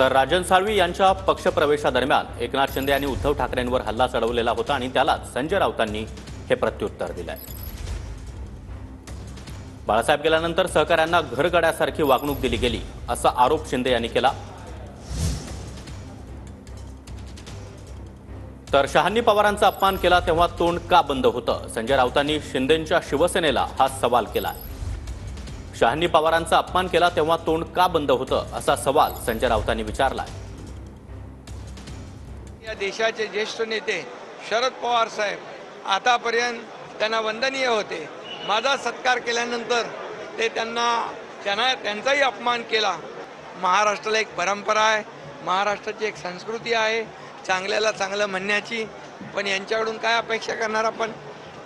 तर राजन साळवी यांच्या पक्षप्रवेशादरम्यान एकनाथ शिंदे यांनी उद्धव ठाकरेंवर हल्ला चढवलेला होता आणि त्यालाच संजय राऊतांनी हे प्रत्युत्तर दिलंय। बाळासाहेब गेल्यानंतर सहकाऱ्यांना घरगड्यासारखी वागणूक दिली गेली असा आरोप शिंदे यांनी केला। तर शहांनी पवारांचा अपमान केला तेव्हा तोंड का बंद होतं? संजय राऊतांनी शिंदेंच्या शिवसेनेला हा सवाल केला। शहांनी पवारांचा अपमान केला तेव्हा तोंड का बंद होतं असा सवाल संजय राऊतांनी विचारला। या देशाचे ज्येष्ठ नेते शरद पवार साहेब आतापर्यंत त्यांना वंदनीय होते। माझा सत्कार केल्यानंतर ते त्यांचाही अपमान केला। महाराष्ट्राला एक परंपरा आहे, महाराष्ट्राची एक संस्कृती आहे चांगल्याला चांगलं म्हणण्याची, पण यांच्याकडून काय अपेक्षा करणार आपण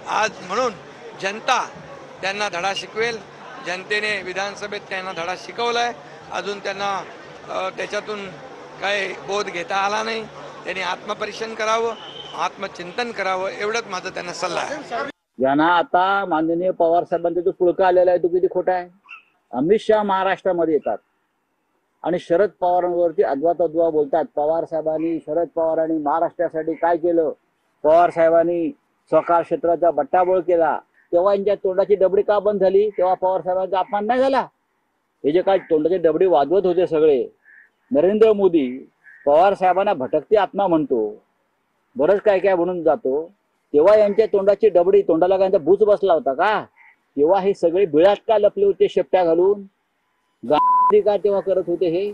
आज? म्हणून जनता त्यांना धडा शिकवेल। जनतेने विधानसभेत त्यांना धडा शिकवलाय, अजून त्यांना त्याच्यातून काय बोध घेता आला नाही। त्यांनी आत्मपरीक्षण करावं, आत्मचिंतन करावं, एवढंच माझा त्यांना सल्ला आहे। यांना आता माननीय पवार साहेबांचा जो पुळका आलेला आहे तो किती खोटा आहे। अमित शहा महाराष्ट्रामध्ये येतात आणि शरद पवारांवरती अद्वा बोलतात। पवार साहेबांनी शरद पवारांनी महाराष्ट्रासाठी काय केलं, पवार साहेबांनी सहकार क्षेत्राचा बट्टाबोळ केला, तेव्हा यांच्या तोंडाची डबडी का बंद झाली? तेव्हा पवार साहेबांचा अपमान नाही झाला? हे जे काय तोंडाची डबडी वाजवत होते सगळे, नरेंद्र मोदी पवार साहेबांना भटकती आत्मा म्हणतो, बरंच काय काय म्हणून जातो, तेव्हा यांच्या तोंडाची डबडी, तोंडाला काय बूच बसला होता का? तेव्हा हे सगळे बिळात का लपले होते शेपट्या घालून? गाडी का तेव्हा करत होते हे?